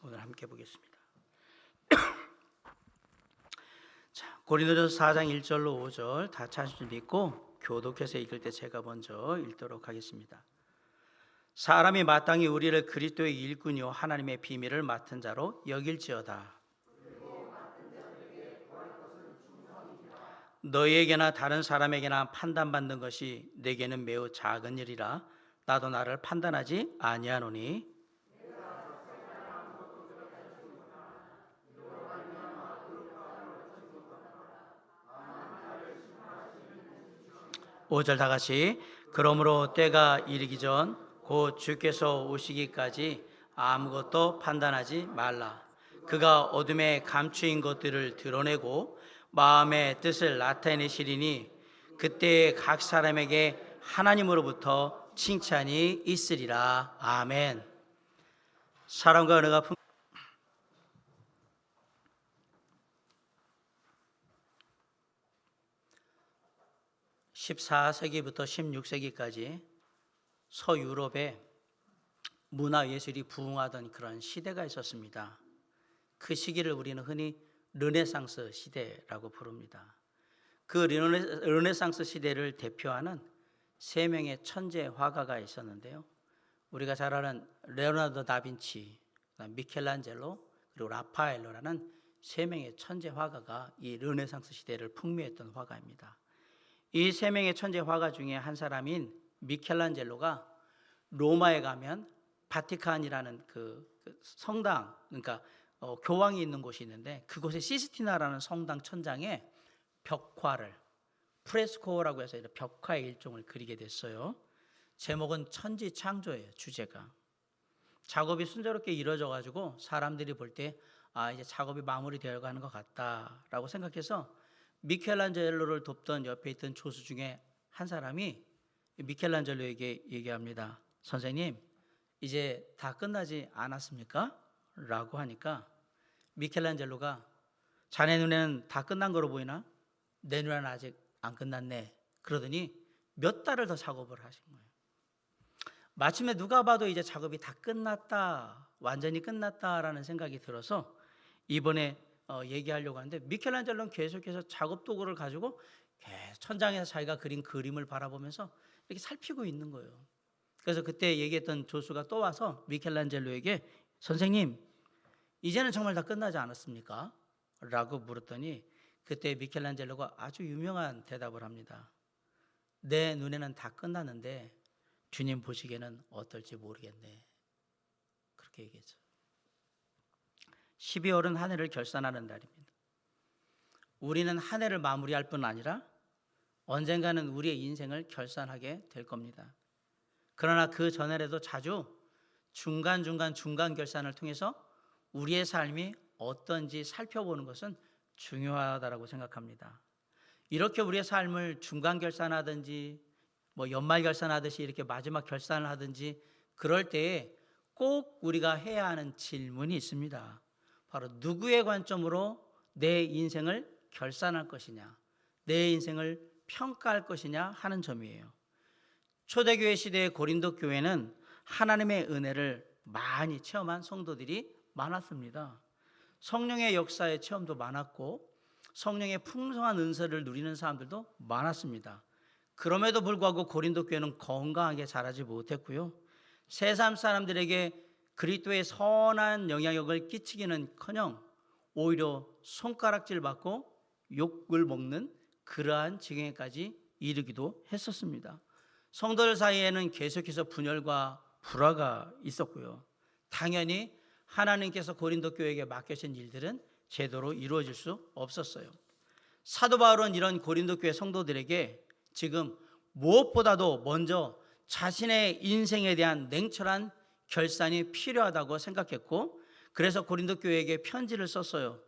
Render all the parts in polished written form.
오늘 함께 보겠습니다. 자, 고린도전서 4장 1절로 5절 다 찾을 줄 믿고 교독해서 읽을 때 제가 먼저 읽도록 하겠습니다. 사람이 마땅히 우리를 그리스도의 일꾼이요 하나님의 비밀을 맡은 자로 여길지어다. 너희에게나 다른 사람에게나 판단받는 것이 내게는 매우 작은 일이라 나도 나를 판단하지 아니하노니, 5절 다 같이. 그러므로 때가 이르기 전 곧 주께서 오시기까지 아무것도 판단하지 말라. 그가 어둠에 감추인 것들을 드러내고 마음의 뜻을 나타내시리니 그때에 각 사람에게 하나님으로부터 칭찬이 있으리라. 아멘. 사랑과 은혜가 14세기부터 16세기까지 서유럽에 문화예술이 부흥하던 그런 시대가 있었습니다. 그 시기를 우리는 흔히 르네상스 시대라고 부릅니다. 그 르네상스 시대를 대표하는 세 명의 천재 화가가 있었는데요. 우리가 잘 아는 레오나르도 다빈치, 미켈란젤로, 그리고 라파엘로라는 세 명의 천재 화가가 이 르네상스 시대를 풍미했던 화가입니다. 이 세 명의 천재 화가 중에 한 사람인 미켈란젤로가 로마에 가면 바티칸이라는 그 성당, 그러니까 교황이 있는 곳이 있는데 그곳에 시스티나라는 성당 천장에 벽화를, 프레스코라고 해서 벽화의 일종을 그리게 됐어요. 제목은 천지창조예요. 주제가. 작업이 순조롭게 이루어져 가지고 사람들이 볼 때 이제 작업이 마무리되어 가는 것 같다라고 생각해서 미켈란젤로를 돕던 옆에 있던 조수 중에 한 사람이 미켈란젤로에게 얘기합니다. 선생님, 이제 다 끝나지 않았습니까? 라고 하니까 미켈란젤로가 자네 눈에는 다 끝난 거로 보이나? 내 눈에는 아직 안 끝났네. 그러더니 몇 달을 더 작업을 하신 거예요. 마침내 누가 봐도 이제 작업이 다 끝났다, 완전히 끝났다라는 생각이 들어서 이번에 얘기하려고 하는데 미켈란젤로는 계속해서 작업 도구를 가지고 계속 천장에서 자기가 그린 그림을 바라보면서 이렇게 살피고 있는 거예요. 그래서 그때 얘기했던 조수가 또 와서 미켈란젤로에게 선생님, 이제는 정말 다 끝나지 않았습니까? 라고 물었더니 그때 미켈란젤로가 아주 유명한 대답을 합니다. 내 눈에는 다 끝났는데 주님 보시기에는 어떨지 모르겠네. 그렇게 얘기했죠. 12월은 한 해를 결산하는 달입니다. 우리는 한 해를 마무리할 뿐 아니라 언젠가는 우리의 인생을 결산하게 될 겁니다. 그러나 그 전에라도 자주 중간 결산을 통해서 우리의 삶이 어떤지 살펴보는 것은 중요하다고 생각합니다. 이렇게 우리의 삶을 중간 결산하든지 연말 결산하듯이 이렇게 마지막 결산을 하든지 그럴 때에 꼭 우리가 해야 하는 질문이 있습니다. 바로 누구의 관점으로 내 인생을 결산할 것이냐, 내 인생을 평가할 것이냐 하는 점이에요. 초대교회 시대의 고린도 교회는 하나님의 은혜를 많이 체험한 성도들이 많았습니다. 성령의 역사의 체험도 많았고 성령의 풍성한 은사를 누리는 사람들도 많았습니다. 그럼에도 불구하고 고린도 교회는 건강하게 자라지 못했고요. 세상 사람들에게 그리스도의 선한 영향력을 끼치기는커녕 오히려 손가락질 받고 욕을 먹는 그러한 지경에까지 이르기도 했었습니다. 성도들 사이에는 계속해서 분열과 불화가 있었고요. 당연히 하나님께서 고린도 교회에게 맡겨진 일들은 제대로 이루어질 수 없었어요. 사도 바울은 이런 고린도 교회 성도들에게 지금 무엇보다도 먼저 자신의 인생에 대한 냉철한 결산이 필요하다고 생각했고 그래서 고린도 교회에게 편지를 썼어요.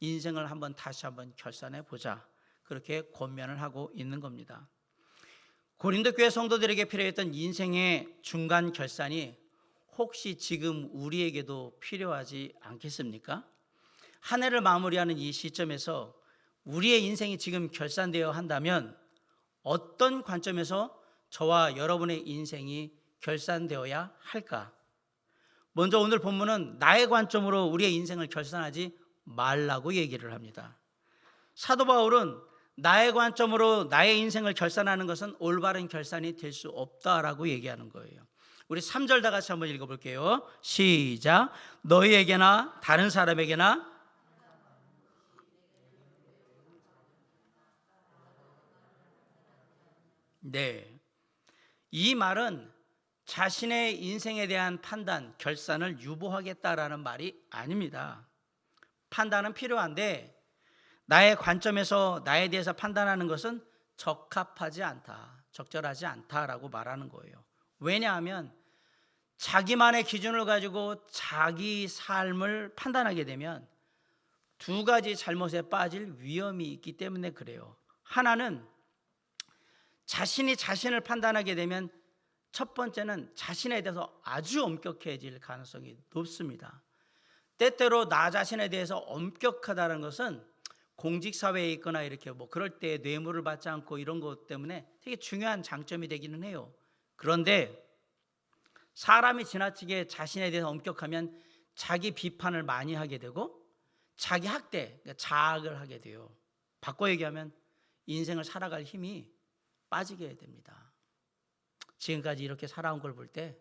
인생을 다시 한번 결산해 보자. 그렇게 권면을 하고 있는 겁니다. 고린도 교회 성도들에게 필요했던 인생의 중간 결산이 혹시 지금 우리에게도 필요하지 않겠습니까? 한 해를 마무리하는 이 시점에서 우리의 인생이 지금 결산되어 한다면 어떤 관점에서 저와 여러분의 인생이 결산되어야 할까? 먼저 오늘 본문은 나의 관점으로 우리의 인생을 결산하지 말라고 얘기를 합니다. 사도 바울은 나의 관점으로 나의 인생을 결산하는 것은 올바른 결산이 될 수 없다라고 얘기하는 거예요. 우리 3절 다 같이 한번 읽어볼게요. 시작. 너희에게나 다른 사람에게나 네, 이 말은 자신의 인생에 대한 판단, 결산을 유보하겠다라는 말이 아닙니다. 판단은 필요한데 나의 관점에서 나에 대해서 판단하는 것은 적합하지 않다, 적절하지 않다라고 말하는 거예요. 왜냐하면 자기만의 기준을 가지고 자기 삶을 판단하게 되면 두 가지 잘못에 빠질 위험이 있기 때문에 그래요. 하나는 자신이 자신을 판단하게 되면 첫 번째는 자신에 대해서 아주 엄격해질 가능성이 높습니다. 때때로 나 자신에 대해서 엄격하다는 것은 공직사회에 있거나 이렇게 뭐 그럴 때 뇌물을 받지 않고 이런 것 때문에 되게 중요한 장점이 되기는 해요. 그런데 사람이 지나치게 자신에 대해서 엄격하면 자기 비판을 많이 하게 되고 자기 학대, 그러니까 자학을 하게 돼요. 바꿔 얘기하면 인생을 살아갈 힘이 빠지게 됩니다. 지금까지 이렇게 살아온 걸 볼 때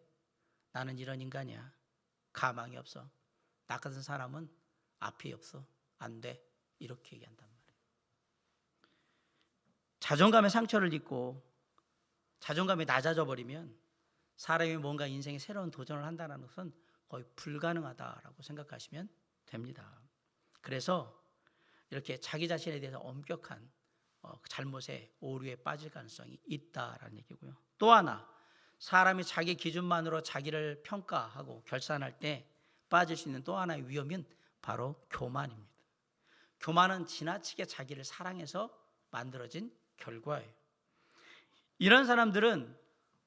나는 이런 인간이야, 가망이 없어, 나 같은 사람은 앞이 없어, 안 돼, 이렇게 얘기한단 말이에요. 자존감의 상처를 입고 자존감이 낮아져 버리면 사람이 뭔가 인생에 새로운 도전을 한다는 것은 거의 불가능하다라고 생각하시면 됩니다. 그래서 이렇게 자기 자신에 대해서 엄격한 잘못에 오류에 빠질 가능성이 있다라는 얘기고요. 또 하나, 사람이 자기 기준만으로 자기를 평가하고 결산할 때 빠질 수 있는 또 하나의 위험은 바로 교만입니다. 교만은 지나치게 자기를 사랑해서 만들어진 결과예요. 이런 사람들은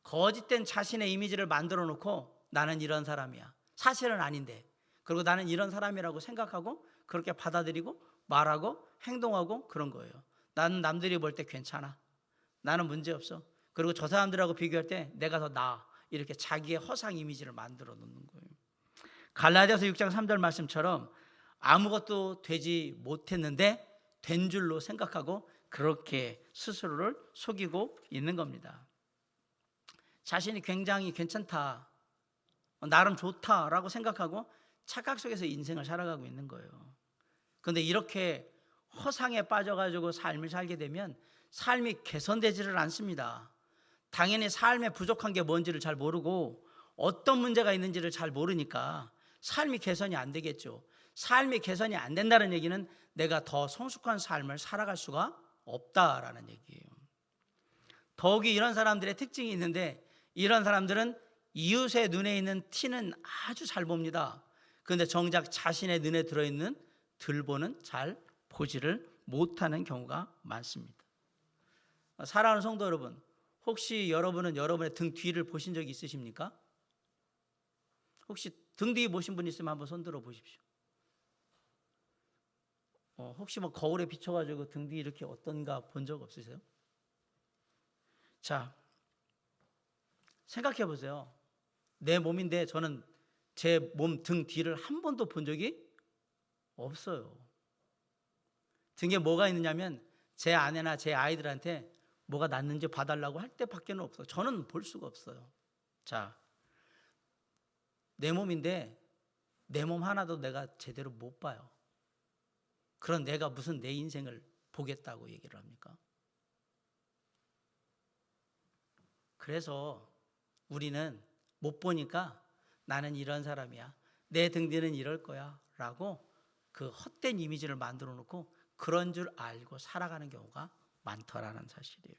거짓된 자신의 이미지를 만들어 놓고 나는 이런 사람이야, 사실은 아닌데, 그리고 나는 이런 사람이라고 생각하고 그렇게 받아들이고 말하고 행동하고 그런 거예요. 나는 남들이 볼 때 괜찮아, 나는 문제없어, 그리고 저 사람들하고 비교할 때 내가 더 나아, 이렇게 자기의 허상 이미지를 만들어 놓는 거예요. 갈라디아서 6장 3절 말씀처럼 아무것도 되지 못했는데 된 줄로 생각하고 그렇게 스스로를 속이고 있는 겁니다. 자신이 굉장히 괜찮다, 나름 좋다라고 생각하고 착각 속에서 인생을 살아가고 있는 거예요. 그런데 이렇게 허상에 빠져가지고 삶을 살게 되면 삶이 개선되지를 않습니다. 당연히 삶에 부족한 게 뭔지를 잘 모르고 어떤 문제가 있는지를 잘 모르니까 삶이 개선이 안 되겠죠. 삶이 개선이 안 된다는 얘기는 내가 더 성숙한 삶을 살아갈 수가 없다라는 얘기예요. 더욱이 이런 사람들의 특징이 있는데, 이런 사람들은 이웃의 눈에 있는 티는 아주 잘 봅니다. 그런데 정작 자신의 눈에 들어있는 들보는 잘 보지를 못하는 경우가 많습니다. 사랑하는 성도 여러분, 혹시 여러분은 여러분의 등 뒤를 보신 적이 있으십니까? 혹시 등 뒤 보신 분 있으면 한번 손 들어 보십시오. 혹시 뭐 거울에 비춰가지고 등 뒤 이렇게 어떤가 본 적 없으세요? 자, 생각해 보세요. 내 몸인데 저는 제 몸 등 뒤를 한 번도 본 적이 없어요. 등에 뭐가 있느냐면 제 아내나 제 아이들한테 뭐가 났는지 봐달라고 할 때밖에는 없어요. 저는 볼 수가 없어요. 자, 내 몸인데 내 몸 하나도 내가 제대로 못 봐요. 그런 내가 무슨 내 인생을 보겠다고 얘기를 합니까? 그래서 우리는 못 보니까 나는 이런 사람이야, 내 등 뒤는 이럴 거야 라고 그 헛된 이미지를 만들어 놓고 그런 줄 알고 살아가는 경우가 많더라는 사실이에요.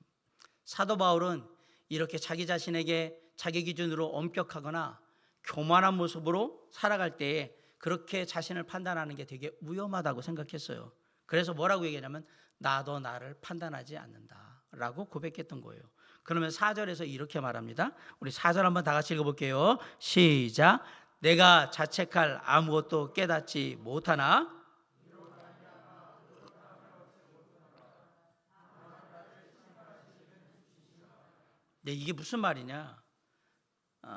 사도 바울은 이렇게 자기 자신에게 자기 기준으로 엄격하거나 교만한 모습으로 살아갈 때에 그렇게 자신을 판단하는 게 되게 위험하다고 생각했어요. 그래서 뭐라고 얘기하냐면 나도 나를 판단하지 않는다 라고 고백했던 거예요. 그러면 4절에서 이렇게 말합니다. 우리 4절 한번 다 같이 읽어볼게요. 시작. 내가 자책할 아무것도 깨닫지 못하나. 네, 이게 무슨 말이냐?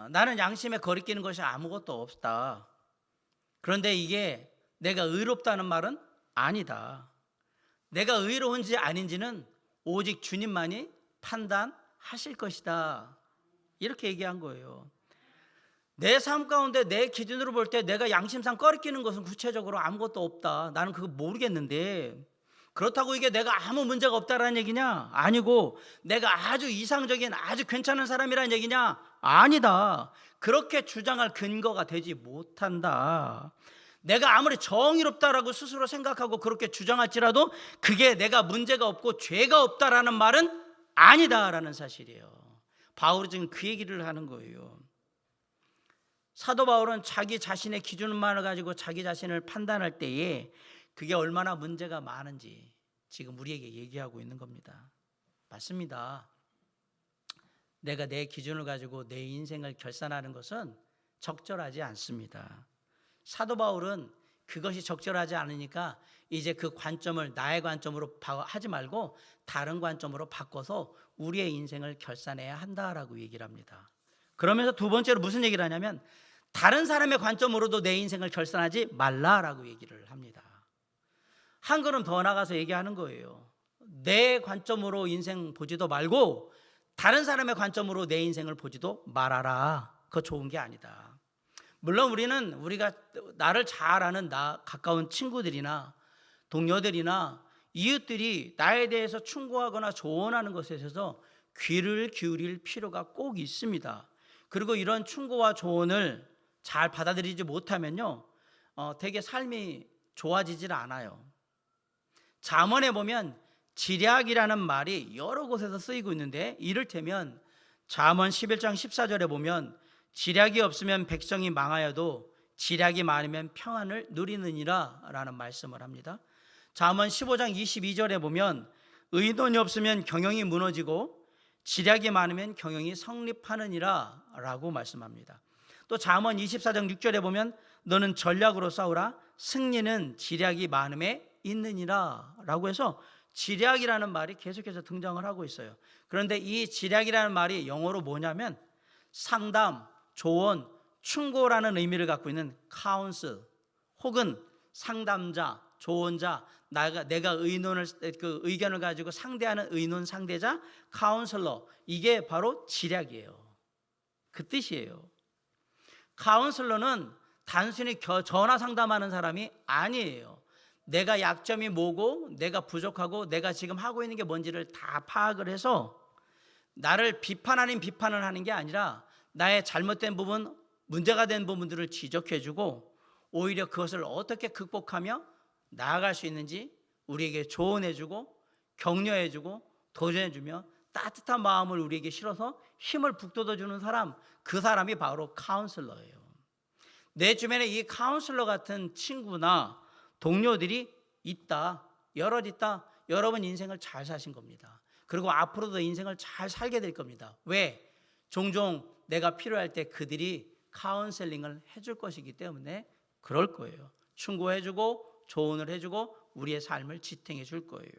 나는 양심에 거리끼는 것이 아무것도 없다. 그런데 이게 내가 의롭다는 말은 아니다. 내가 의로운지 아닌지는 오직 주님만이 판단하실 것이다. 이렇게 얘기한 거예요. 내 삶 가운데 내 기준으로 볼 때 내가 양심상 꺼리끼는 것은 구체적으로 아무것도 없다. 나는 그거 모르겠는데, 그렇다고 이게 내가 아무 문제가 없다라는 얘기냐? 아니고 내가 아주 이상적인 아주 괜찮은 사람이라는 얘기냐? 아니다. 그렇게 주장할 근거가 되지 못한다. 내가 아무리 정의롭다라고 스스로 생각하고 그렇게 주장할지라도 그게 내가 문제가 없고 죄가 없다라는 말은 아니다라는 사실이에요. 바울이 지금 그 얘기를 하는 거예요. 사도 바울은 자기 자신의 기준만을 가지고 자기 자신을 판단할 때에 그게 얼마나 문제가 많은지 지금 우리에게 얘기하고 있는 겁니다. 맞습니다. 내가 내 기준을 가지고 내 인생을 결산하는 것은 적절하지 않습니다. 사도 바울은 그것이 적절하지 않으니까 이제 그 관점을 나의 관점으로 하지 말고 다른 관점으로 바꿔서 우리의 인생을 결산해야 한다라고 얘기를 합니다. 그러면서 두 번째로 무슨 얘기를 하냐면 다른 사람의 관점으로도 내 인생을 결산하지 말라라고 얘기를 합니다. 한 걸음 더 나가서 얘기하는 거예요. 내 관점으로 인생 보지도 말고 다른 사람의 관점으로 내 인생을 보지도 말아라. 그거 좋은 게 아니다. 물론 우리가 나를 잘 아는 가까운 친구들이나 동료들이나 이웃들이 나에 대해서 충고하거나 조언하는 것에 있어서 귀를 기울일 필요가 꼭 있습니다. 그리고 이런 충고와 조언을 잘 받아들이지 못하면요, 되게 삶이 좋아지질 않아요. 잠언에 보면 지략이라는 말이 여러 곳에서 쓰이고 있는데, 이를테면 잠언 11장 14절에 보면 지략이 없으면 백성이 망하여도 지략이 많으면 평안을 누리느니라 라는 말씀을 합니다. 잠언 15장 22절에 보면 의논이 없으면 경영이 무너지고 지략이 많으면 경영이 성립하느니라 라고 말씀합니다. 또 잠언 24장 6절에 보면 너는 전략으로 싸우라 승리는 지략이 많음에 있느니라 라고 해서 지략이라는 말이 계속해서 등장을 하고 있어요. 그런데 이 지략이라는 말이 영어로 뭐냐면 상담, 조언, 충고라는 의미를 갖고 있는 counsel 혹은 상담자, 조언자, 내가 의견을 가지고 상대하는 의논 상대자, 카운슬러, 이게 바로 지략이에요. 그 뜻이에요. 카운슬러는 단순히 전화 상담하는 사람이 아니에요. 내가 약점이 뭐고 내가 부족하고 내가 지금 하고 있는 게 뭔지를 다 파악을 해서 나를 비판 아닌 비판을 하는 게 아니라 나의 잘못된 부분, 문제가 된 부분들을 지적해주고 오히려 그것을 어떻게 극복하며 나아갈 수 있는지 우리에게 조언해주고 격려해주고 도전해주며 따뜻한 마음을 우리에게 실어서 힘을 북돋아주는 사람, 그 사람이 바로 카운슬러예요. 내 주변에 이 카운슬러 같은 친구나 동료들이 있다, 여럿 있다. 여러분 인생을 잘 사신 겁니다. 그리고 앞으로도 인생을 잘 살게 될 겁니다. 왜? 종종 내가 필요할 때 그들이 카운셀링을 해줄 것이기 때문에 그럴 거예요. 충고해주고 조언을 해주고 우리의 삶을 지탱해 줄 거예요.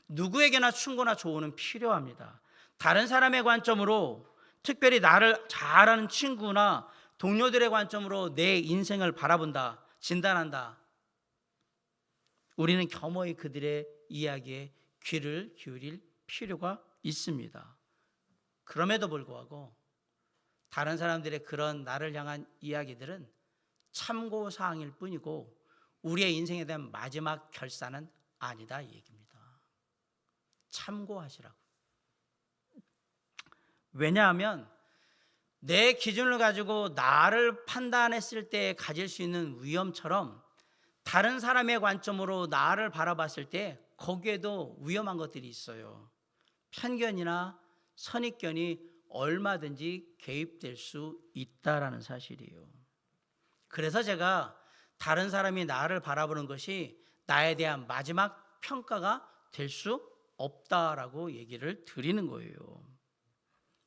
누구에게나 충고나 조언은 필요합니다. 다른 사람의 관점으로, 특별히 나를 잘 아는 친구나 동료들의 관점으로 내 인생을 바라본다, 진단한다. 우리는 겸허히 그들의 이야기에 귀를 기울일 필요가 있습니다. 그럼에도 불구하고 다른 사람들의 그런 나를 향한 이야기들은 참고사항일 뿐이고 우리의 인생에 대한 마지막 결산은 아니다 이 얘기입니다. 참고하시라고. 왜냐하면 내 기준을 가지고 나를 판단했을 때 가질 수 있는 위험처럼 다른 사람의 관점으로 나를 바라봤을 때 거기에도 위험한 것들이 있어요. 편견이나 선입견이 얼마든지 개입될 수 있다라는 사실이에요. 그래서 제가 다른 사람이 나를 바라보는 것이 나에 대한 마지막 평가가 될 수 없다라고 얘기를 드리는 거예요.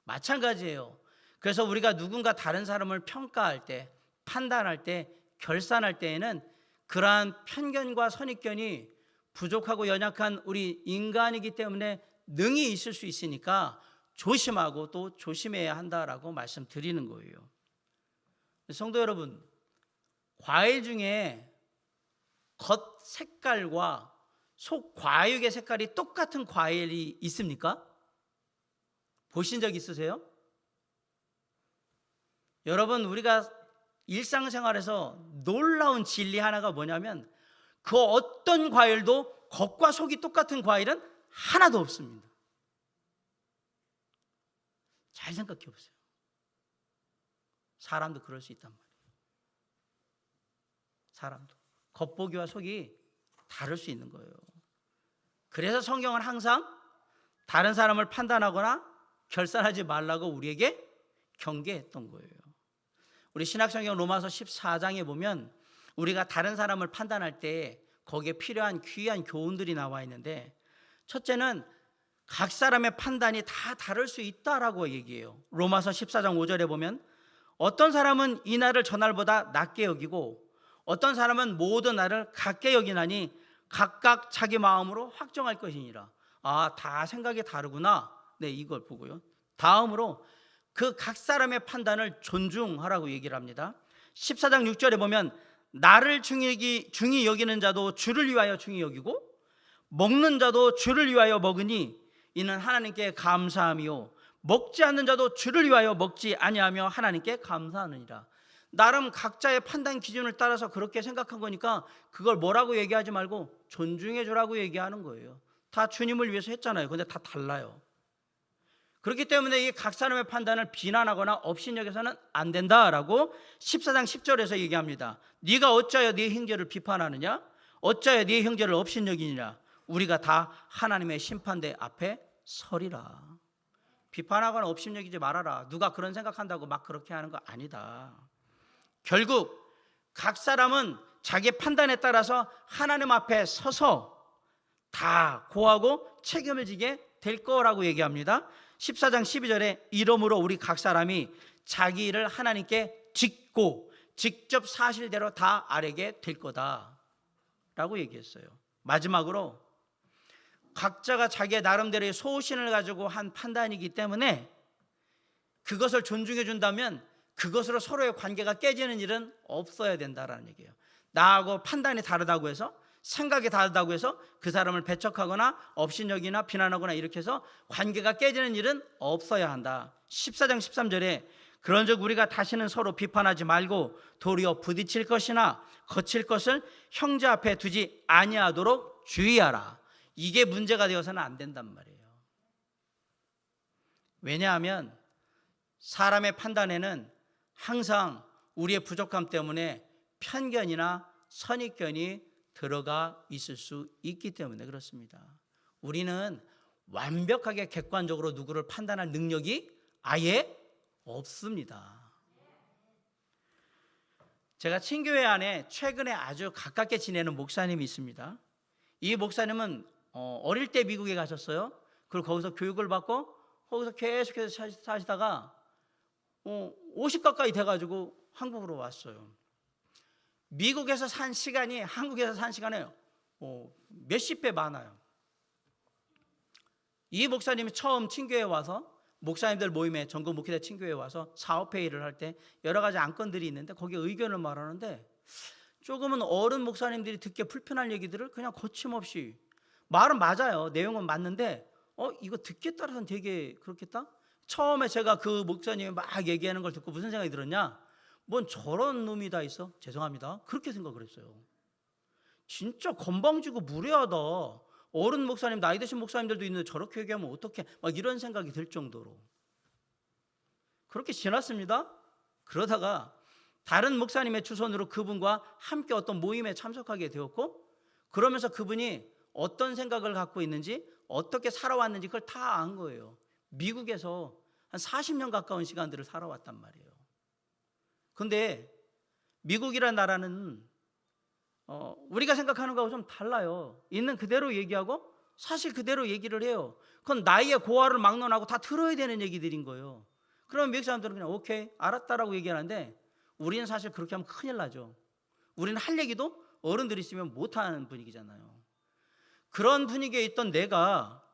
마찬가지예요. 그래서 우리가 누군가 다른 사람을 평가할 때, 판단할 때, 결산할 때에는 그러한 편견과 선입견이 부족하고 연약한 우리 인간이기 때문에 능히 있을 수 있으니까 조심하고 또 조심해야 한다라고 말씀드리는 거예요. 성도 여러분, 과일 중에 겉 색깔과 속 과육의 색깔이 똑같은 과일이 있습니까? 보신 적 있으세요? 여러분, 우리가 일상생활에서 놀라운 진리 하나가 뭐냐면 그 어떤 과일도 겉과 속이 똑같은 과일은 하나도 없습니다. 잘 생각해 보세요. 사람도 그럴 수 있단 말이에요. 사람도 겉보기와 속이 다를 수 있는 거예요. 그래서 성경은 항상 다른 사람을 판단하거나 결산하지 말라고 우리에게 경계했던 거예요. 우리 신약성경 로마서 14장에 보면 우리가 다른 사람을 판단할 때 거기에 필요한 귀한 교훈들이 나와 있는데, 첫째는 각 사람의 판단이 다 다를 수 있다라고 얘기해요. 로마서 14장 5절에 보면 어떤 사람은 이 날을 저날보다 낮게 여기고 어떤 사람은 모든 날을 같게 여기나니 각각 자기 마음으로 확정할 것이니라. 다 생각이 다르구나. 네, 이걸 보고요. 다음으로 그 각 사람의 판단을 존중하라고 얘기를 합니다. 14장 6절에 보면 나를 중히 여기는 자도 주를 위하여 중히 여기고 먹는 자도 주를 위하여 먹으니 이는 하나님께 감사함이요 먹지 않는 자도 주를 위하여 먹지 아니하며 하나님께 감사하느니라. 나름 각자의 판단 기준을 따라서 그렇게 생각한 거니까 그걸 뭐라고 얘기하지 말고 존중해 주라고 얘기하는 거예요. 다 주님을 위해서 했잖아요. 근데 다 달라요. 그렇기 때문에 이 각 사람의 판단을 비난하거나 업신여겨서는 안 된다라고 14장 10절에서 얘기합니다. 네가 어찌하여 네 형제를 비판하느냐? 어찌하여 네 형제를 업신여기느냐? 우리가 다 하나님의 심판대 앞에 서리라. 비판하거나 업신여기지 말아라. 누가 그런 생각한다고 막 그렇게 하는 거 아니다. 결국 각 사람은 자기 판단에 따라서 하나님 앞에 서서 다 고하고 책임을 지게 될 거라고 얘기합니다. 14장 12절에 이러므로 우리 각 사람이 자기 일을 하나님께 짓고 직접 사실대로 다 아뢰게 될 거다 라고 얘기했어요. 마지막으로 각자가 자기의 나름대로의 소신을 가지고 한 판단이기 때문에 그것을 존중해 준다면 그것으로 서로의 관계가 깨지는 일은 없어야 된다라는 얘기예요. 나하고 판단이 다르다고 해서, 생각이 다르다고 해서 그 사람을 배척하거나 업신여기나 비난하거나 이렇게 해서 관계가 깨지는 일은 없어야 한다. 14장 13절에 그런즉 우리가 다시는 서로 비판하지 말고 도리어 부딪힐 것이나 거칠 것을 형제 앞에 두지 아니하도록 주의하라. 이게 문제가 되어서는 안 된단 말이에요. 왜냐하면 사람의 판단에는 항상 우리의 부족함 때문에 편견이나 선입견이 들어가 있을 수 있기 때문에 그렇습니다. 우리는 완벽하게 객관적으로 누구를 판단할 능력이 아예 없습니다. 제가 친교회 안에 최근에 아주 가깝게 지내는 목사님이 있습니다. 이 목사님은 어릴 때 미국에 가셨어요. 그리고 거기서 교육을 받고 거기서 계속해서 사시다가 50 가까이 돼가지고 한국으로 왔어요. 미국에서 산 시간이 한국에서 산 시간에 몇십 배 많아요. 이 목사님이 처음 친교회에 와서 목사님들 모임에 전국 목회자 친교회에 와서 사업회의를 할 때 여러 가지 안건들이 있는데 거기에 의견을 말하는데 조금은 어른 목사님들이 듣기 불편할 얘기들을 그냥 거침없이 말은 맞아요. 내용은 맞는데 이거 듣기에 따라서는 되게 그렇겠다? 처음에 제가 그 목사님이 막 얘기하는 걸 듣고 무슨 생각이 들었냐? 뭔 저런 놈이 다 있어? 죄송합니다. 그렇게 생각을 했어요. 진짜 건방지고 무례하다. 어른 목사님, 나이 드신 목사님들도 있는데 저렇게 얘기하면 어떡해? 막 이런 생각이 들 정도로. 그렇게 지났습니다. 그러다가 다른 목사님의 추선으로 그분과 함께 어떤 모임에 참석하게 되었고, 그러면서 그분이 어떤 생각을 갖고 있는지, 어떻게 살아왔는지 그걸 다 안 거예요. 미국에서 한 40년 가까운 시간들을 살아왔단 말이에요. 근데 미국이라는 나라는 우리가 생각하는 거하고 좀 달라요. 있는 그대로 얘기하고 사실 그대로 얘기를 해요. 그건 나이의 고하를 막론하고 다 들어야 되는 얘기들인 거예요. 그러면 미국 사람들은 그냥 오케이 알았다라고 얘기하는데 우리는 사실 그렇게 하면 큰일 나죠. 우리는 할 얘기도 어른들이 있으면 못하는 분위기잖아요. 그런 분위기에 있던 내가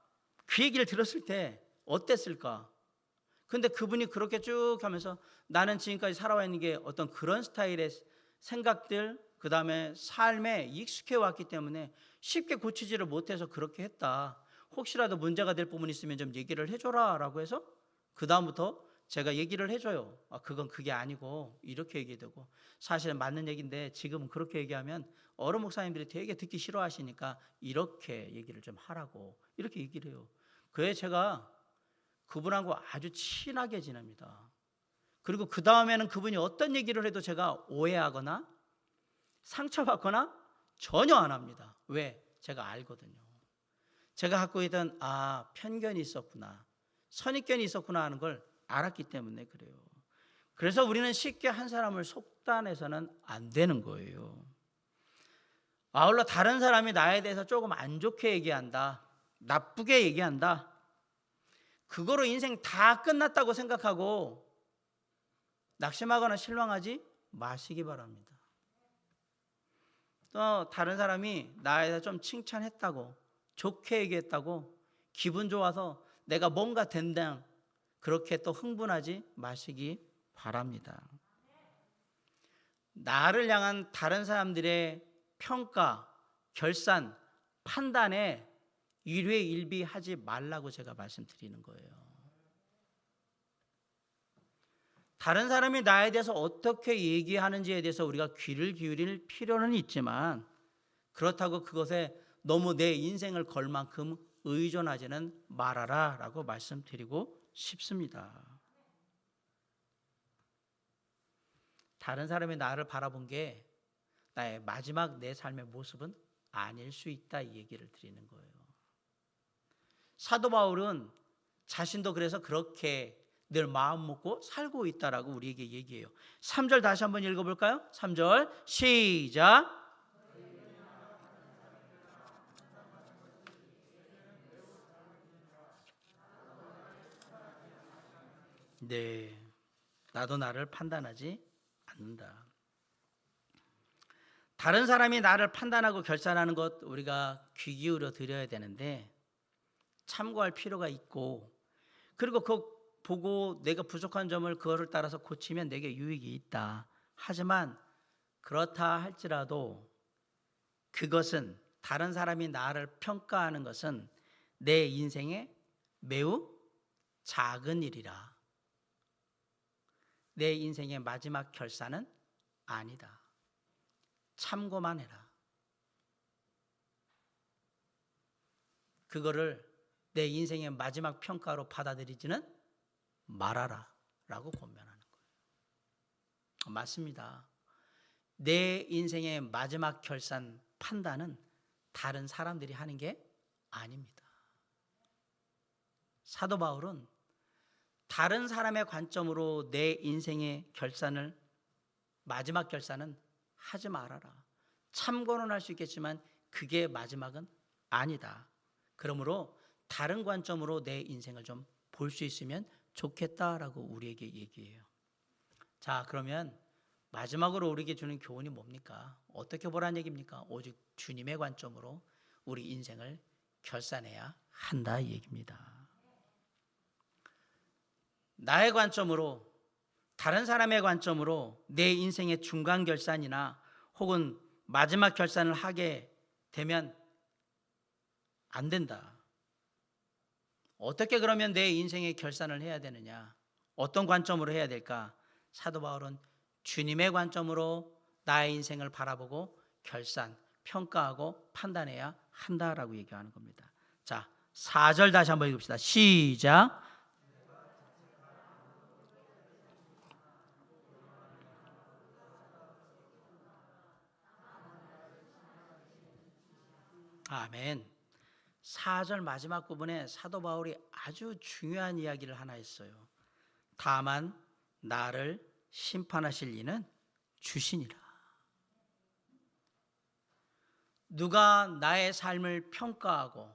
그 얘기를 들었을 때 어땠을까? 근데 그분이 그렇게 쭉 하면서 나는 지금까지 살아와 있는 게 어떤 그런 스타일의 생각들, 그 다음에 삶에 익숙해 왔기 때문에 쉽게 고치지를 못해서 그렇게 했다. 혹시라도 문제가 될 부분이 있으면 좀 얘기를 해줘라 라고 해서 그 다음부터 제가 얘기를 해줘요. 그건 그게 아니고 이렇게 얘기되고, 사실은 맞는 얘기인데 지금은 그렇게 얘기하면 어른 목사님들이 되게 듣기 싫어하시니까 이렇게 얘기를 좀 하라고 이렇게 얘기를 해요. 그에 제가 그분하고 아주 친하게 지냅니다. 그리고 그 다음에는 그분이 어떤 얘기를 해도 제가 오해하거나 상처받거나 전혀 안 합니다. 왜? 제가 알거든요. 제가 갖고 있던 편견이 있었구나, 선입견이 있었구나 하는 걸 알았기 때문에 그래요. 그래서 우리는 쉽게 한 사람을 속단해서는 안 되는 거예요. 아울러 다른 사람이 나에 대해서 조금 안 좋게 얘기한다, 나쁘게 얘기한다, 그거로 인생 다 끝났다고 생각하고 낙심하거나 실망하지 마시기 바랍니다. 또 다른 사람이 나에 대해서 좀 칭찬했다고, 좋게 얘기했다고 기분 좋아서 내가 뭔가 된다, 그렇게 또 흥분하지 마시기 바랍니다. 나를 향한 다른 사람들의 평가, 결산, 판단에 일회일비하지 말라고 제가 말씀드리는 거예요. 다른 사람이 나에 대해서 어떻게 얘기하는지에 대해서 우리가 귀를 기울일 필요는 있지만, 그렇다고 그것에 너무 내 인생을 걸 만큼 의존하지는 말아라 라고 말씀드리고 싶습니다. 다른 사람이 나를 바라본 게 나의 마지막 내 삶의 모습은 아닐 수 있다, 이 얘기를 드리는 거예요. 사도 바울은 자신도 그래서 그렇게 늘 마음 먹고 살고 있다라고 우리에게 얘기해요. 3절 다시 한번 읽어볼까요? 3절 시작. 네, 나도 나를 판단하지 않는다. 다른 사람이 나를 판단하고 결산하는 것 우리가 귀 기울여 드려야 되는데 참고할 필요가 있고, 그리고 그거 보고 내가 부족한 점을 그거를 따라서 고치면 내게 유익이 있다. 하지만 그렇다 할지라도 그것은, 다른 사람이 나를 평가하는 것은 내 인생에 매우 작은 일이라. 내 인생의 마지막 결산은 아니다. 참고만 해라. 그거를 내 인생의 마지막 평가로 받아들이지는 말아라 라고 권면하는 거예요. 맞습니다. 내 인생의 마지막 결산, 판단은 다른 사람들이 하는 게 아닙니다. 사도 바울은 다른 사람의 관점으로 내 인생의 결산을, 마지막 결산은 하지 말아라. 참고는 할 수 있겠지만 그게 마지막은 아니다. 그러므로 다른 관점으로 내 인생을 좀 볼 수 있으면 좋겠다라고 우리에게 얘기해요. 자, 그러면 마지막으로 우리에게 주는 교훈이 뭡니까? 어떻게 보라는 얘기입니까? 오직 주님의 관점으로 우리 인생을 결산해야 한다 이 얘기입니다. 나의 관점으로, 다른 사람의 관점으로 내 인생의 중간 결산이나 혹은 마지막 결산을 하게 되면 안 된다. 어떻게 그러면 내 인생의 결산을 해야 되느냐? 어떤 관점으로 해야 될까? 사도 바울은 주님의 관점으로 나의 인생을 바라보고 결산, 평가하고 판단해야 한다라고 얘기하는 겁니다. 자, 4절 다시 한번 읽읍시다. 시작. 아멘. 4절 마지막 부분에 사도 바울이 아주 중요한 이야기를 하나 했어요. 다만 나를 심판하실 이는 주시니라. 누가 나의 삶을 평가하고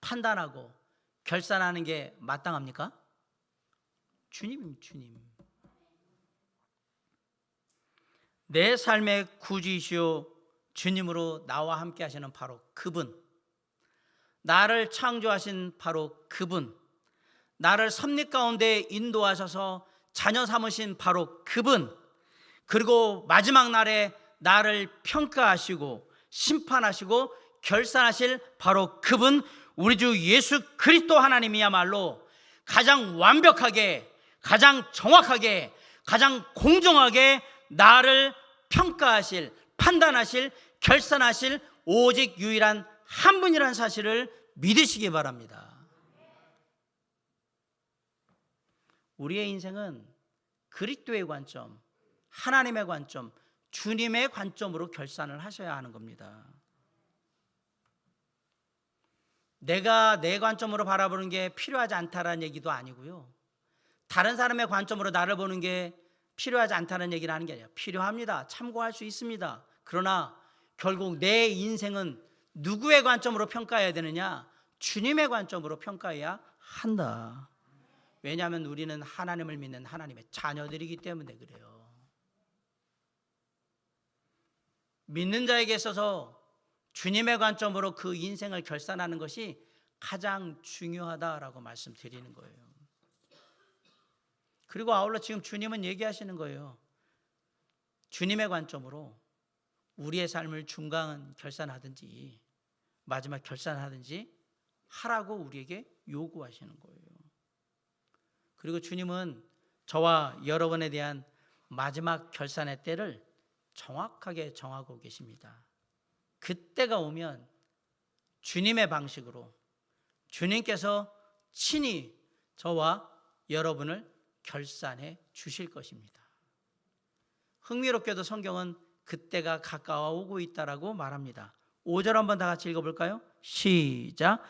판단하고 결산하는 게 마땅합니까? 주님입니다. 주님. 내 삶의 구주이시오 주님으로 나와 함께 하시는 바로 그분, 나를 창조하신 바로 그분, 나를 섭리 가운데 인도하셔서 자녀 삼으신 바로 그분, 그리고 마지막 날에 나를 평가하시고 심판하시고 결산하실 바로 그분, 우리 주 예수 그리스도 하나님이야말로 가장 완벽하게, 가장 정확하게, 가장 공정하게 나를 평가하실, 판단하실, 결산하실 오직 유일한 한 분이라는 사실을 믿으시기 바랍니다. 우리의 인생은 그리스도의 관점, 하나님의 관점, 주님의 관점으로 결산을 하셔야 하는 겁니다. 내가 내 관점으로 바라보는 게 필요하지 않다라는 얘기도 아니고요, 다른 사람의 관점으로 나를 보는 게 필요하지 않다는 얘기를 하는 게 아니라 필요합니다. 참고할 수 있습니다. 그러나 결국 내 인생은 누구의 관점으로 평가해야 되느냐? 주님의 관점으로 평가해야 한다. 왜냐하면 우리는 하나님을 믿는 하나님의 자녀들이기 때문에 그래요. 믿는 자에게 있어서 주님의 관점으로 그 인생을 결산하는 것이 가장 중요하다라고 말씀드리는 거예요. 그리고 아울러 지금 주님은 얘기하시는 거예요. 주님의 관점으로 우리의 삶을 중간 결산하든지 마지막 결산하든지 하라고 우리에게 요구하시는 거예요. 그리고 주님은 저와 여러분에 대한 마지막 결산의 때를 정확하게 정하고 계십니다. 그때가 오면 주님의 방식으로 주님께서 친히 저와 여러분을 결산해 주실 것입니다. 흥미롭게도 성경은 그때가 가까워 오고 있다라고 말합니다. 5절 한번 다 같이 읽어볼까요? 시작.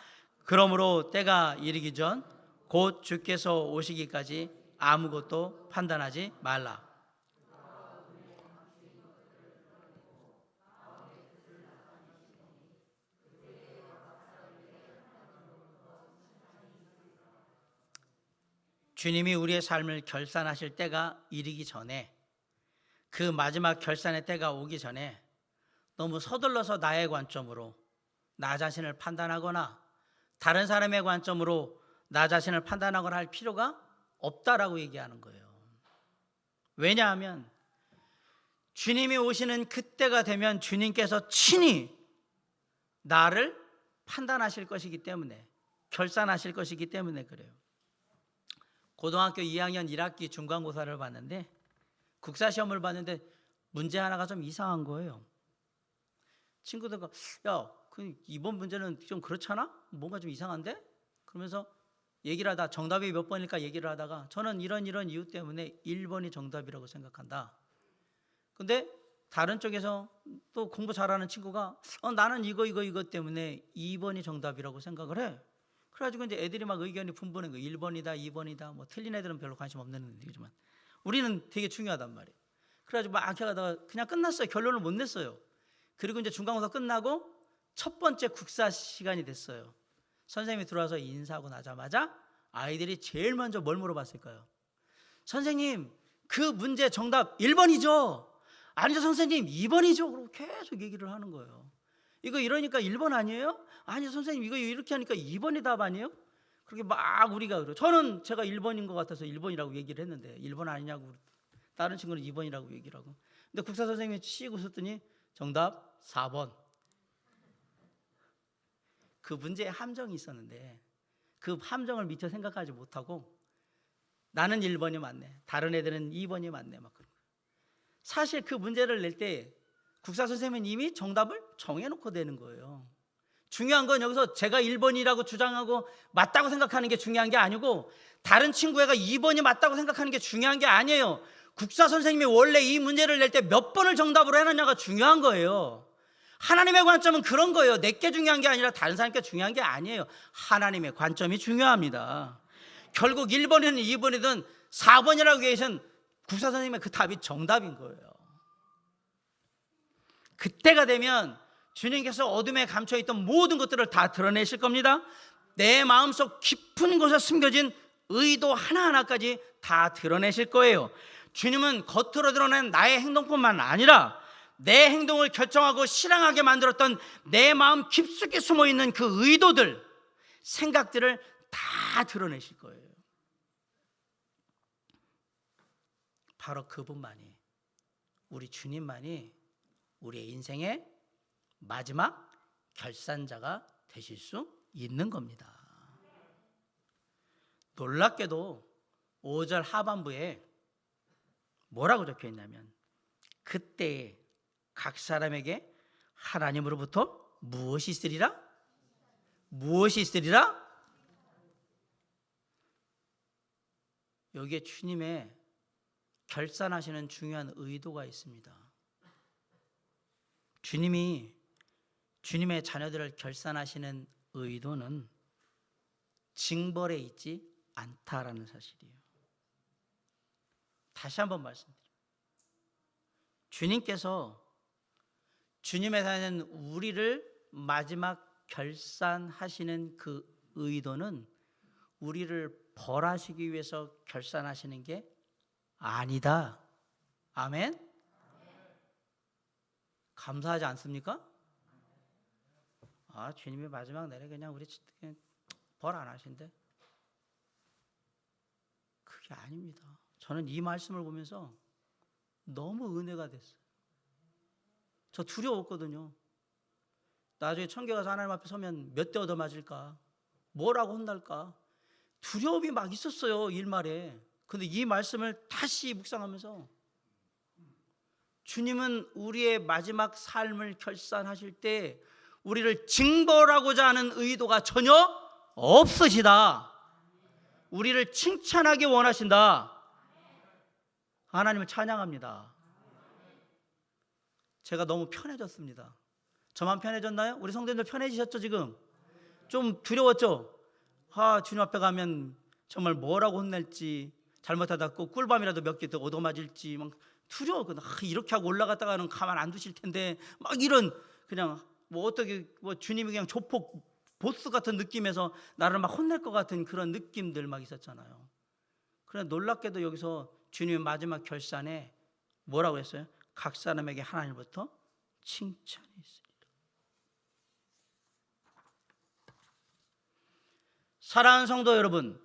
그러므로 때가 이르기 전 곧 주께서 오시기까지 아무것도 판단하지 말라. 주님이 우리의 삶을 결산하실 때가 이르기 전에, 그 마지막 결산의 때가 오기 전에 너무 서둘러서 나의 관점으로 나 자신을 판단하거나 다른 사람의 관점으로 나 자신을 판단하거나 할 필요가 없다라고 얘기하는 거예요. 왜냐하면 주님이 오시는 그때가 되면 주님께서 친히 나를 판단하실 것이기 때문에, 결산하실 것이기 때문에 그래요. 고등학교 2학년 1학기 중간고사를 봤는데, 국사시험을 봤는데 문제 하나가 좀 이상한 거예요. 친구들과 야, 이번 문제는 좀 그렇잖아? 뭔가 좀 이상한데? 그러면서 얘기를 하다 정답이 몇 번일까 얘기를 하다가 저는 이런 이유 때문에 1번이 정답이라고 생각한다. 근데 다른 쪽에서 또 공부 잘하는 친구가 나는 이거 때문에 2번이 정답이라고 생각을 해. 그래가지고 이제 애들이 막 의견이 분분한 거예요. 1번이다, 2번이다. 뭐 틀린 애들은 별로 관심 없는 애들이지만 우리는 되게 중요하단 말이에요. 그래가지고 막 하다가 그냥 끝났어요. 결론을 못 냈어요. 그리고 이제 중간고사 끝나고 첫 번째 국사 시간이 됐어요. 선생님이 들어와서 인사하고 나자마자 아이들이 제일 먼저 뭘 물어봤을까요? 선생님, 그 문제 정답 1번이죠? 아니죠 선생님, 2번이죠? 그러고 계속 얘기를 하는 거예요. 이거 이러니까 1번 아니에요? 아니죠 선생님, 이거 이렇게 하니까 2번이 답 아니에요? 그렇게 막 우리가 그래요. 저는 제가 1번인 것 같아서 1번이라고 얘기를 했는데 1번 아니냐고, 다른 친구는 2번이라고 얘기를 하고. 근데 국사 선생님이 씩 웃었더니 정답 4번. 그 문제에 함정이 있었는데 그 함정을 미처 생각하지 못하고 나는 1번이 맞네, 다른 애들은 2번이 맞네, 막 그런 거예요. 사실 그 문제를 낼 때 국사 선생님은 이미 정답을 정해놓고 되는 거예요. 중요한 건 여기서 제가 1번이라고 주장하고 맞다고 생각하는 게 중요한 게 아니고 다른 친구가 2번이 맞다고 생각하는 게 중요한 게 아니에요. 국사 선생님이 원래 이 문제를 낼 때 몇 번을 정답으로 해놨냐가 중요한 거예요. 하나님의 관점은 그런 거예요. 내게 중요한 게 아니라 다른 사람께 중요한 게 아니에요. 하나님의 관점이 중요합니다. 결국 1번이든 2번이든 4번이라고 계신 국사 선생님의 그 답이 정답인 거예요. 그때가 되면 주님께서 어둠에 감춰있던 모든 것들을 다 드러내실 겁니다. 내 마음속 깊은 곳에 숨겨진 의도 하나하나까지 다 드러내실 거예요. 주님은 겉으로 드러낸 나의 행동뿐만 아니라 내 행동을 결정하고 실행하게 만들었던 내 마음 깊숙이 숨어있는 그 의도들, 생각들을 다 드러내실 거예요. 바로 그분만이, 우리 주님만이 우리의 인생의 마지막 결산자가 되실 수 있는 겁니다. 놀랍게도 5절 하반부에 뭐라고 적혀 있냐면, 그때 각 사람에게 하나님으로부터 무엇이 있으리라? 무엇이 있으리라? 여기에 주님의 결산하시는 중요한 의도가 있습니다. 주님이 주님의 자녀들을 결산하시는 의도는 징벌에 있지 않다라는 사실이에요. 다시 한번 말씀드려요. 주님께서 주님의 자녀는 우리를 마지막 결산하시는 그 의도는 우리를 벌하시기 위해서 결산하시는 게 아니다. 아멘? 감사하지 않습니까? 아, 주님이 마지막 날에 그냥 우리 벌 안 하신대. 그게 아닙니다. 저는 이 말씀을 보면서 너무 은혜가 됐어요. 저 두려웠거든요. 나중에 천국에 가서 하나님 앞에 서면 몇 대 얻어 맞을까? 뭐라고 혼날까? 두려움이 막 있었어요, 일말에. 근데 이 말씀을 다시 묵상하면서 주님은 우리의 마지막 삶을 결산하실 때 우리를 징벌하고자 하는 의도가 전혀 없으시다. 우리를 칭찬하기 원하신다. 하나님을 찬양합니다. 제가 너무 편해졌습니다. 저만 편해졌나요? 우리 성도님들 편해지셨죠 지금? 좀 두려웠죠? 주님 앞에 가면 정말 뭐라고 혼낼지, 잘못하다 꿀밤이라도 몇 개 더 얻어맞을지 막 두려웠거든. 이렇게 하고 올라갔다가는 가만 안 두실 텐데 막 이런, 그냥 어떻게 주님이 그냥 조폭 보스 같은 느낌에서 나를 막 혼낼 것 같은 그런 느낌들 막 있었잖아요. 그런데 놀랍게도 여기서 주님의 마지막 결산에 뭐라고 했어요? 각 사람에게 하나님부터 칭찬이 있습니다. 사랑하는 성도 여러분,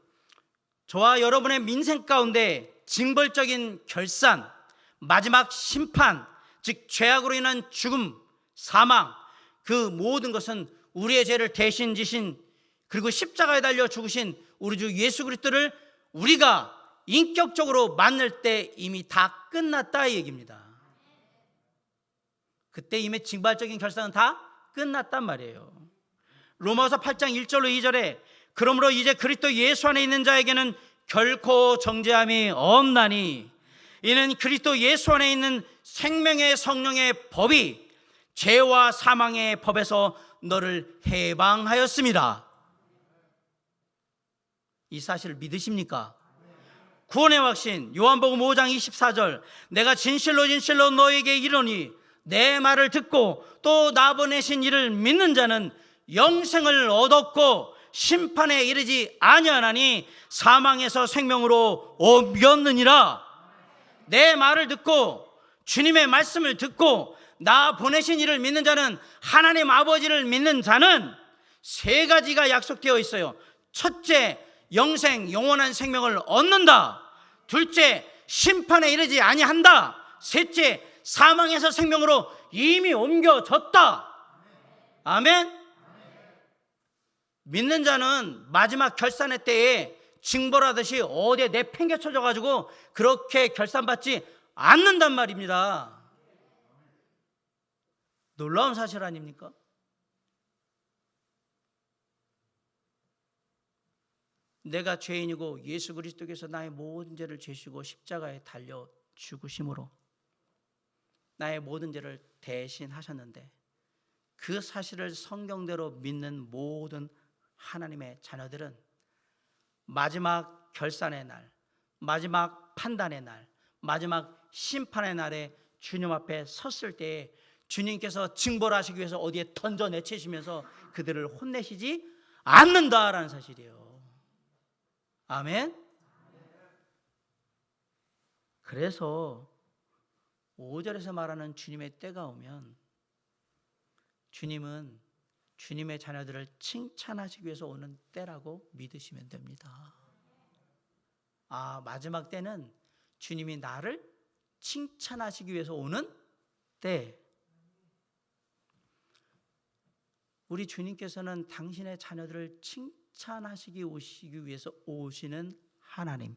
저와 여러분의 민생 가운데 징벌적인 결산, 마지막 심판, 즉 죄악으로 인한 죽음, 사망, 그 모든 것은 우리의 죄를 대신 지신, 그리고 십자가에 달려 죽으신 우리 주 예수 그리스도를 우리가 인격적으로 만날 때 이미 다 끝났다 이 얘기입니다. 그때 이미 징벌적인 결산은 다 끝났단 말이에요. 로마서 8장 1절로 2절에 그러므로 이제 그리스도 예수 안에 있는 자에게는 결코 정죄함이 없나니 이는 그리스도 예수 안에 있는 생명의 성령의 법이 죄와 사망의 법에서 너를 해방하였습니다. 이 사실을 믿으십니까? 구원의 확신 요한복음 5장 24절 내가 진실로 진실로 너에게 이르노니 내 말을 듣고 또 나 보내신 이를 믿는 자는 영생을 얻었고 심판에 이르지 아니하나니 사망에서 생명으로 옮겼느니라. 내 말을 듣고 주님의 말씀을 듣고 나 보내신 이를 믿는 자는, 하나님 아버지를 믿는 자는 세 가지가 약속되어 있어요. 첫째, 영생, 영원한 생명을 얻는다. 둘째, 심판에 이르지 아니한다. 셋째, 사망에서 생명으로 이미 옮겨졌다. 아멘. 믿는 자는 마지막 결산의 때에 징벌하듯이 어디에 내팽개쳐져 가지고 그렇게 결산받지 않는단 말입니다. 놀라운 사실 아닙니까? 내가 죄인이고 예수 그리스도께서 나의 모든 죄를 지시고 십자가에 달려 죽으심으로 나의 모든 죄를 대신하셨는데, 그 사실을 성경대로 믿는 모든 하나님의 자녀들은 마지막 결산의 날, 마지막 판단의 날, 마지막 심판의 날에 주님 앞에 섰을 때에 주님께서 징벌하시기 위해서 어디에 던져 내치시면서 그들을 혼내시지 않는다라는 사실이에요. 아멘. 그래서 5절에서 말하는 주님의 때가 오면 주님은 주님의 자녀들을 칭찬하시기 위해서 오는 때라고 믿으시면 됩니다. 마지막 때는 주님이 나를 칭찬하시기 위해서 오는 때, 우리 주님께서는 당신의 자녀들을 칭찬하시기 오시기 위해서 오시는 하나님,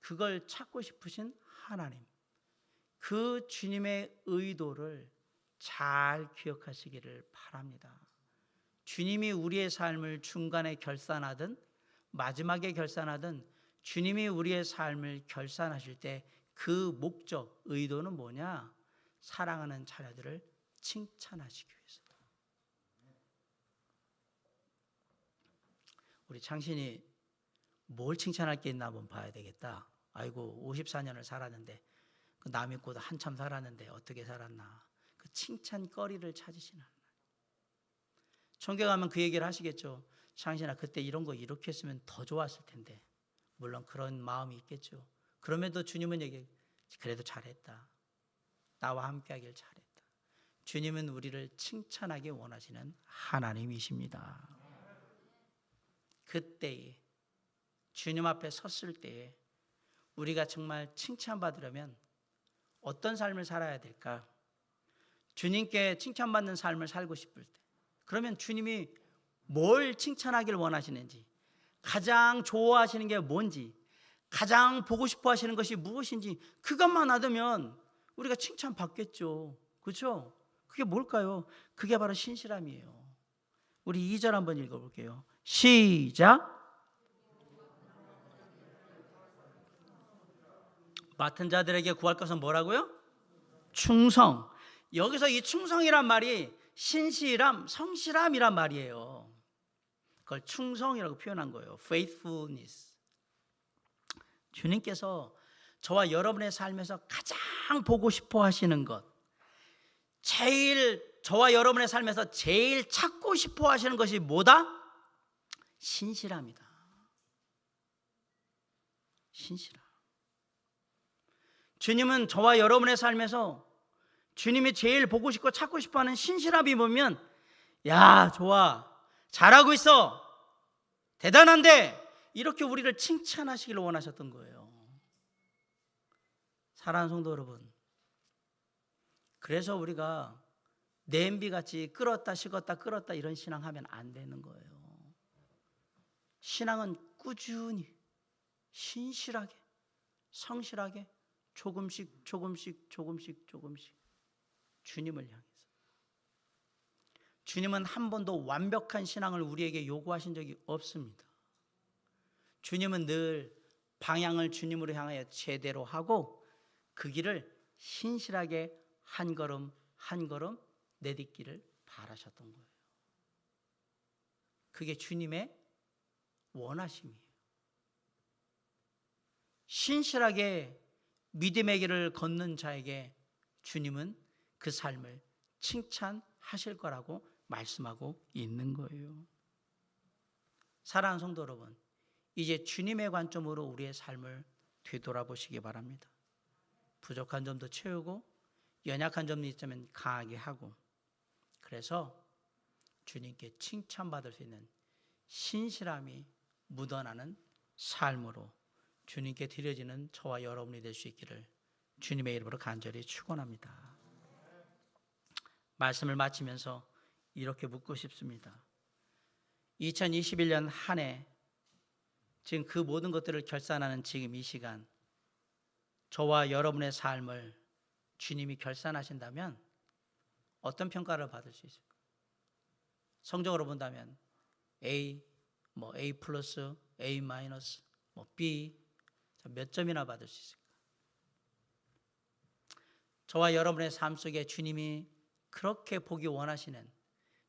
그걸 찾고 싶으신 하나님, 그 주님의 의도를 잘 기억하시기를 바랍니다. 주님이 우리의 삶을 중간에 결산하든 마지막에 결산하든 주님이 우리의 삶을 결산하실 때 그 목적, 의도는 뭐냐? 사랑하는 자녀들을 칭찬하시기 위해서다. 우리 창신이 뭘 칭찬할 게 있나 한번 봐야 되겠다. 아이고 54년을 살았는데 그 남 믿고도 한참 살았는데 어떻게 살았나. 그 칭찬거리를 찾으시는 하나님. 천국에 가면 그 얘기를 하시겠죠. 창신아 그때 이런 거 이렇게 했으면 더 좋았을 텐데. 물론 그런 마음이 있겠죠. 그럼에도 주님은 얘기해, 그래도 잘했다. 나와 함께하길 잘했다. 주님은 우리를 칭찬하기 원하시는 하나님이십니다. 그때에 주님 앞에 섰을 때에 우리가 정말 칭찬받으려면 어떤 삶을 살아야 될까? 주님께 칭찬받는 삶을 살고 싶을 때, 그러면 주님이 뭘 칭찬하길 원하시는지, 가장 좋아하시는 게 뭔지, 가장 보고 싶어 하시는 것이 무엇인지 그것만 알면 우리가 칭찬받겠죠. 그렇죠? 그게 뭘까요? 그게 바로 신실함이에요. 우리 2절 한번 읽어볼게요. 시작. 맡은 자들에게 구할 것은 뭐라고요? 충성. 여기서 이 충성이란 말이 신실함, 성실함이란 말이에요. 그걸 충성이라고 표현한 거예요. faithfulness. 주님께서 저와 여러분의 삶에서 가장 보고 싶어 하시는 것, 저와 여러분의 삶에서 제일 찾고 싶어 하시는 것이 뭐다? 신실함이다. 신실함. 주님은 저와 여러분의 삶에서 주님이 제일 보고 싶고 찾고 싶어 하는 신실함이 보면, 야, 좋아, 잘하고 있어, 대단한데, 이렇게 우리를 칭찬하시기를 원하셨던 거예요. 사랑하는 성도 여러분, 그래서 우리가 냄비같이 끓었다 식었다 끓었다 이런 신앙하면 안 되는 거예요. 신앙은 꾸준히 신실하게 성실하게 조금씩 주님을 향해서. 주님은 한 번도 완벽한 신앙을 우리에게 요구하신 적이 없습니다. 주님은 늘 방향을 주님으로 향하여 제대로 하고 그 길을 신실하게 한 걸음 한 걸음 내딛기를 바라셨던 거예요. 그게 주님의 원하심이에요. 신실하게 믿음의 길을 걷는 자에게 주님은 그 삶을 칭찬하실 거라고 말씀하고 있는 거예요. 사랑하는 성도 여러분, 이제 주님의 관점으로 우리의 삶을 되돌아보시기 바랍니다. 부족한 점도 채우고 연약한 점도 있다면 강하게 하고, 그래서 주님께 칭찬받을 수 있는 신실함이 묻어나는 삶으로 주님께 드려지는 저와 여러분이 될 수 있기를 주님의 이름으로 간절히 축원합니다. 말씀을 마치면서 이렇게 묻고 싶습니다. 2021년 한 해, 지금 그 모든 것들을 결산하는 지금 이 시간, 저와 여러분의 삶을 주님이 결산하신다면 어떤 평가를 받을 수 있을까요? 성적으로 본다면 A, A 플러스, A 마이너스, B, 몇 점이나 받을 수 있을까? 저와 여러분의 삶 속에 주님이 그렇게 보기 원하시는,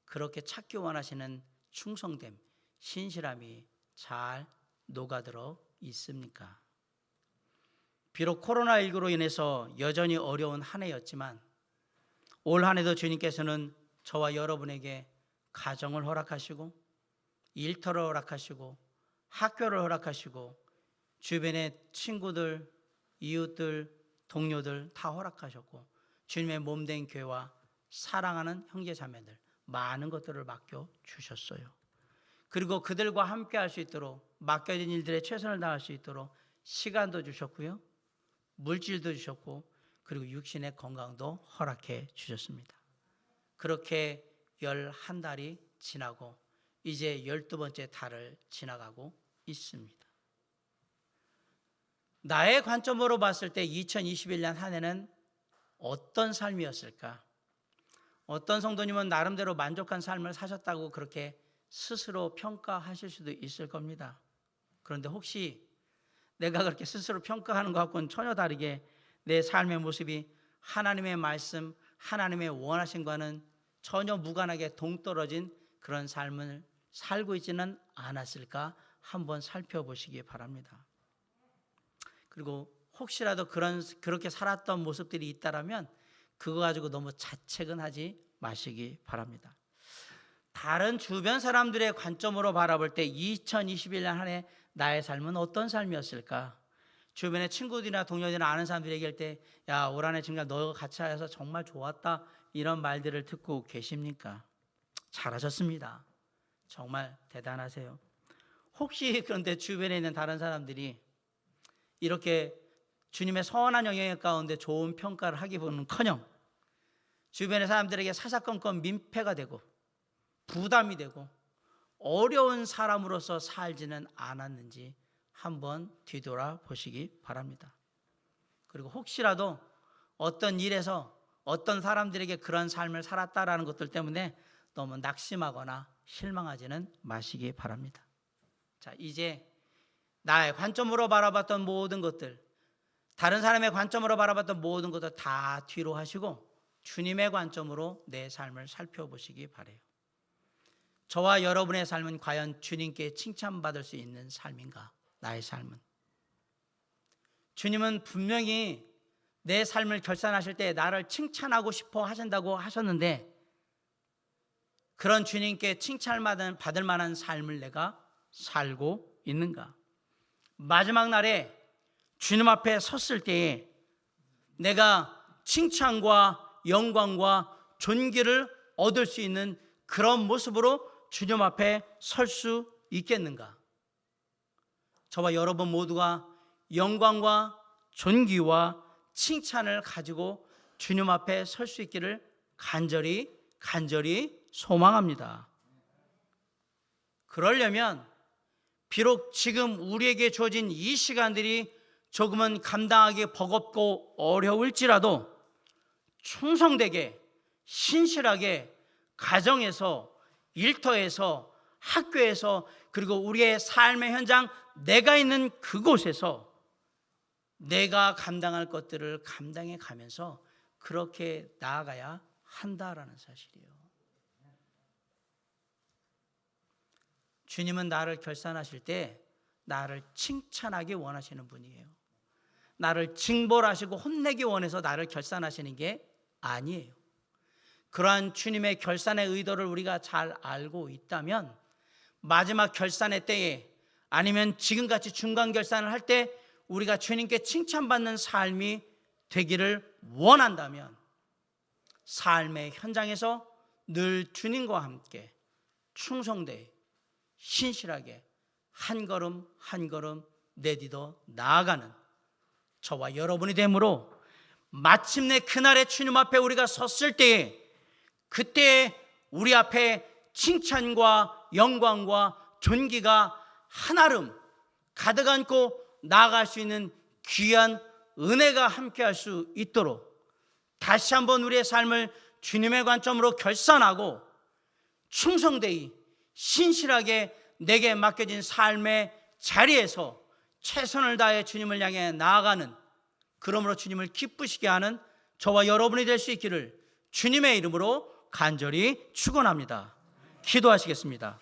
그렇게 찾기 원하시는 충성됨, 신실함이 잘 녹아들어 있습니까? 비록 코로나19로 인해서 여전히 어려운 한 해였지만 올 한 해도 주님께서는 저와 여러분에게 가정을 허락하시고 일터를 허락하시고 학교를 허락하시고 주변의 친구들, 이웃들, 동료들 다 허락하셨고 주님의 몸된 교회와 사랑하는 형제 자매들 많은 것들을 맡겨주셨어요. 그리고 그들과 함께 할 수 있도록, 맡겨진 일들에 최선을 다할 수 있도록 시간도 주셨고요, 물질도 주셨고, 그리고 육신의 건강도 허락해 주셨습니다. 그렇게 11달이 지나고 이제 12번째 달을 지나가고 있습니다. 나의 관점으로 봤을 때 2021년 한 해는 어떤 삶이었을까? 어떤 성도님은 나름대로 만족한 삶을 사셨다고 그렇게 스스로 평가하실 수도 있을 겁니다. 그런데 혹시 내가 그렇게 스스로 평가하는 것과는 전혀 다르게 내 삶의 모습이 하나님의 말씀, 하나님의 원하심과는 전혀 무관하게 동떨어진 그런 삶을 살고 있지는 않았을까 한번 살펴보시기 바랍니다. 그리고 혹시라도 그렇게 살았던 모습들이 있다라면 그거 가지고 너무 자책은 하지 마시기 바랍니다. 다른 주변 사람들의 관점으로 바라볼 때 2021년 한 해 나의 삶은 어떤 삶이었을까? 주변의 친구들이나 동료들이나 아는 사람들이 얘기할 때 야, 올 한 해 정말 너가 같이 하여서 정말 좋았다, 이런 말들을 듣고 계십니까? 잘하셨습니다. 정말 대단하세요. 혹시 그런데 주변에 있는 다른 사람들이 이렇게 주님의 선한 영향 가운데 좋은 평가를 하기보다는커녕 주변의 사람들에게 사사건건 민폐가 되고 부담이 되고 어려운 사람으로서 살지는 않았는지 한번 뒤돌아 보시기 바랍니다. 그리고 혹시라도 어떤 일에서 어떤 사람들에게 그런 삶을 살았다라는 것들 때문에 너무 낙심하거나 실망하지는 마시기 바랍니다. 자, 이제 나의 관점으로 바라봤던 모든 것들, 다른 사람의 관점으로 바라봤던 모든 것들 다 뒤로 하시고 주님의 관점으로 내 삶을 살펴보시기 바라요. 저와 여러분의 삶은 과연 주님께 칭찬받을 수 있는 삶인가? 나의 삶은. 주님은 분명히 내 삶을 결산하실 때 나를 칭찬하고 싶어 하신다고 하셨는데 그런 주님께 칭찬을 받을 만한 삶을 내가 살고 있는가? 마지막 날에 주님 앞에 섰을 때에 내가 칭찬과 영광과 존귀를 얻을 수 있는 그런 모습으로 주님 앞에 설 수 있겠는가? 저와 여러분 모두가 영광과 존귀와 칭찬을 가지고 주님 앞에 설 수 있기를 간절히 소망합니다. 그러려면 비록 지금 우리에게 주어진 이 시간들이 조금은 감당하기 버겁고 어려울지라도 충성되게 신실하게 가정에서, 일터에서, 학교에서, 그리고 우리의 삶의 현장, 내가 있는 그곳에서 내가 감당할 것들을 감당해 가면서 그렇게 나아가야 한다라는 사실이에요. 주님은 나를 결산하실 때 나를 칭찬하기 원하시는 분이에요. 나를 징벌하시고 혼내기 원해서 나를 결산하시는 게 아니에요. 그러한 주님의 결산의 의도를 우리가 잘 알고 있다면 마지막 결산의 때에 아니면 지금같이 중간 결산을 할 때 우리가 주님께 칭찬받는 삶이 되기를 원한다면 삶의 현장에서 늘 주님과 함께 충성되이 신실하게 한 걸음 한 걸음 내딛어 나아가는 저와 여러분이 되므로 마침내 그날의 주님 앞에 우리가 섰을 때에 그때 우리 앞에 칭찬과 영광과 존귀가 한아름 가득 안고 나아갈 수 있는 귀한 은혜가 함께할 수 있도록 다시 한번 우리의 삶을 주님의 관점으로 결산하고 충성되이 신실하게 내게 맡겨진 삶의 자리에서 최선을 다해 주님을 향해 나아가는, 그러므로 주님을 기쁘시게 하는 저와 여러분이 될 수 있기를 주님의 이름으로 간절히 축원합니다. 기도하시겠습니다.